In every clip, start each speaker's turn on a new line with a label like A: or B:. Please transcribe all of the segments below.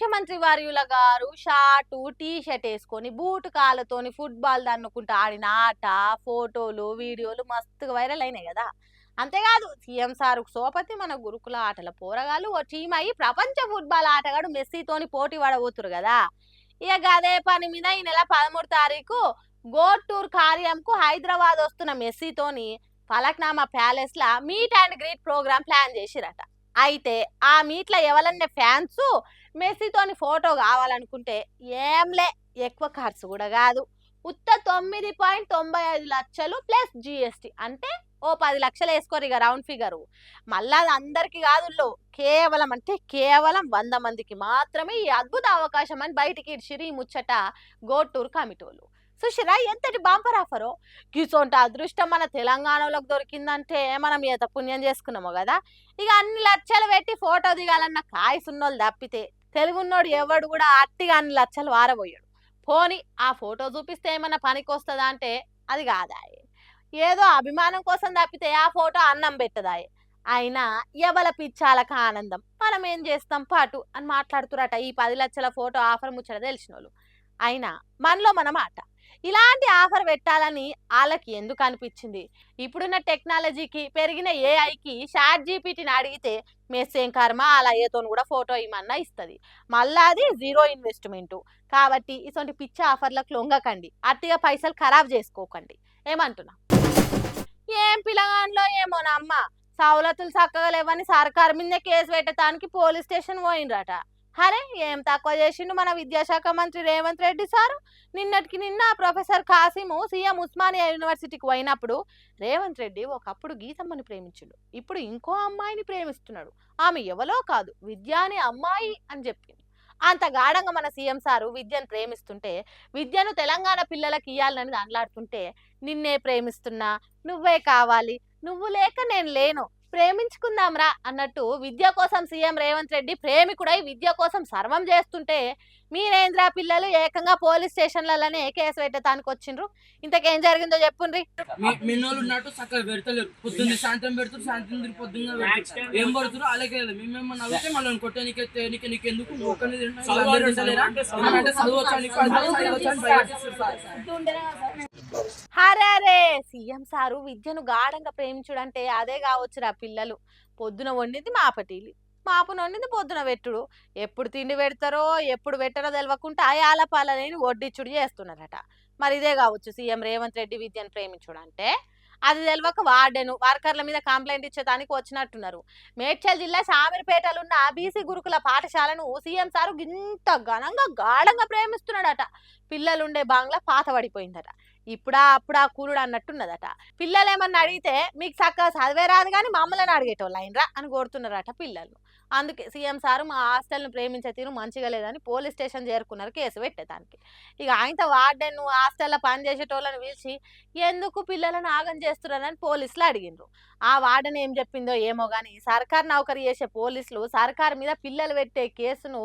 A: ముఖ్యమంత్రి వర్యుల గారు short T shirt వేసుకొని బూటు కాళ్ళతోని ఫుట్బాల్ దన్నుకుంటూ ఆడిన ఆట ఫోటోలు వీడియోలు మస్తుగా వైరల్ అయినాయి కదా. అంతేకాదు సీఎం సారు సోపతి మన గురుకుల ఆటల పోరగాళ్ళు ఓ టీం అయ్యి ప్రపంచ ఫుట్బాల్ ఆటగాడు మెస్సీతోని పోటీ పడబోతురు కదా. ఇక అదే పని మీద ఈ నెల 13 తారీఖు గోడ్ టూర్ కార్యంకు హైదరాబాద్ వస్తున్న మెస్సీతోని ఫలక్నామా ప్యాలెస్ లా meet and greet program plan చేసిరట. అయితే ఆ మీట్ల ఎవరన్నా ఫ్యాన్స్ మెస్సీతోని ఫోటో కావాలనుకుంటే ఏంలే, ఎక్కువ ఖర్చు కూడా కాదు, ఉత్త 9.95 లక్షలు ప్లస్ జిఎస్టి అంటే ఓ 10 లక్షలు వేసుకోరు ఇక రౌండ్ ఫిగరు. మళ్ళా అది అందరికి కాదు, కేవలం అంటే కేవలం 100 మందికి మాత్రమే ఈ అద్భుత అవకాశం అని బయటికి ఇడిచిరి ఈ ముచ్చట గోడ్ టూర్ కమిటోళ్ళు. సుషిరా ఎంతటి బాంపర్ ఆఫరో. గిసొంటి అదృష్టం మన తెలంగాణలోకి దొరికిందంటే మనం ఎంత పుణ్యం చేసుకున్నామో కదా. ఇక అన్ని లక్షలు పెట్టి ఫోటో దిగాలన్న కాయసున్నోళ్ళు తప్పితే తెలుగున్నోడు ఎవడు కూడా అట్టిగా అన్ని లక్షలు వారబోయాడు. పోని ఆ ఫోటో చూపిస్తే ఏమన్నా పనికి వస్తుందా అంటే అది కాదాయే, ఏదో అభిమానం కోసం తప్పితే ఆ ఫోటో అన్నం పెట్టదాయే. అయినా ఎవల పిచ్చాలకు ఆనందం, మనం ఏం చేస్తాం పాటు అని మాట్లాడుతురట ఈ 10 లక్షల ఫోటో ఆఫర్ ముచ్చట తెలిసిన వాళ్ళు. అయినా మనలో మన మాట, ఇలాంటి ఆఫర్ పెట్టాలని వాళ్ళకి ఎందుకు అనిపించింది? ఇప్పుడున్న టెక్నాలజీకి పెరిగిన ఏఐకి చాట్ జీపీటీని అడిగితే మెస్సేం కర్మ అలా ఏతో కూడా ఫోటో ఇమ్మన్నా ఇస్తుంది. మళ్ళీ అది జీరో ఇన్వెస్ట్మెంట్. కాబట్టి ఇటువంటి పిచ్చ ఆఫర్లకు లొంగకండి, అట్టిగా పైసలు ఖరాబ్ చేసుకోకండి. ఏమంటున్నా? ఏం పిల్లగాండ్లో ఏమోనమ్మ, సౌలతులు చక్కగా లేవని సర్కారు మీదే కేసు పెట్టడానికి పోలీస్ స్టేషన్ పోయిండ్రట. అరే ఏం తక్కువ చేసిండు మన విద్యాశాఖ మంత్రి రేవంత్ రెడ్డి సారు. నిన్నటికి నిన్న ప్రొఫెసర్ కాసిము సీఎం ఉస్మానియా యూనివర్సిటీకి పోయినప్పుడు రేవంత్ రెడ్డి ఒకప్పుడు గీతమ్మని ప్రేమించుడు, ఇప్పుడు ఇంకో అమ్మాయిని ప్రేమిస్తున్నాడు, ఆమె ఎవరో కాదు విద్య అనే అమ్మాయి అని చెప్పింది. అంత గాఢంగా మన సీఎం సారు విద్యను ప్రేమిస్తుంటే, విద్యను తెలంగాణ పిల్లలకి ఇయ్యాలని దాంట్లాడుతుంటే నిన్నే ప్రేమిస్తున్నా, నువ్వే కావాలి, నువ్వు లేక నేను లేను, ప్రేమించుకుందాంరా అన్నట్టు విద్య కోసం సీఎం రేవంత్ రెడ్డి ప్రేమికుడై విద్య కోసం సర్వం చేస్తుంటే మీరేంద్రా పిల్లలు ఏకంగా పోలీస్ స్టేషన్లలోనే కేసు పెట్టడానికి వచ్చిండ్రు. ఇంతకేం జరిగిందో చెప్పుండ్రి.
B: మిన్నోళ్ళు ఉన్నట్టు చక్కగా పెడతలేరు, పొద్దున్న సాయంత్రం పెడుతున్నారు, సాయంత్రం పొద్దున్న ఏం పడుతున్నారు అలాగే మేము నవ్వుతే మళ్ళీ కొట్టే నీకెందుకు
A: హరే సీఎం సారు విద్యను గాఢంగా ప్రేమించుడంటే అదే కావచ్చురా పిల్లలు. పొద్దున వండింది మాపటీలి, మాపున వండింది పొద్దున పెట్టుడు, ఎప్పుడు తిండి పెడతారో ఎప్పుడు పెట్టారో తెలియకుండా ఆయాలపాలని వడ్డిచ్చుడు చేస్తున్నారట. మరి ఇదే కావచ్చు సీఎం రేవంత్ రెడ్డి విద్యను ప్రేమించుడు అంటే. అది తెలియక వార్డెను వర్కర్ల మీద కంప్లైంట్ ఇచ్చేదానికి వచ్చినట్టున్నారు. మేడ్చల్ జిల్లా షామీర్పేటలున్న బీసీ గురుకుల పాఠశాలను సీఎం సారు ఇంత ఘనంగా గాఢంగా ప్రేమిస్తున్నాడట. పిల్లలుండే బంగ్లా పాత పడిపోయిందట, అప్పుడా కూరుడు అన్నట్టున్నదట. పిల్లలు ఏమన్నా అడిగితే మీకు చక్కగా చదివే రాదు కానీ మమ్మల్ని అడిగేటోళ్ళు అయినరా అని కోరుతున్నారట పిల్లలు. అందుకే సీఎం సారు మా హాస్టల్ను ప్రేమించే తీరు మంచిగా లేదని పోలీస్ స్టేషన్ చేరుకున్నారు కేసు పెట్టేదానికి. ఇక ఆయనతో వార్డెన్ హాస్టల్లో పని చేసేటోళ్ళని పిలిచి ఎందుకు పిల్లలను ఆగం చేస్తున్నారని పోలీసులు అడిగిండ్రు. ఆ వార్డెన్ ఏం చెప్పిందో ఏమో కానీ సర్కారు నౌకరీ చేసే పోలీసులు సర్కారు మీద పిల్లలు పెట్టే కేసును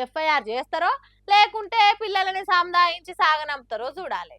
A: ఎఫ్ఐఆర్ చేస్తారో లేకుంటే పిల్లలని సంధాయించి సాగనంపుతారో చూడాలి.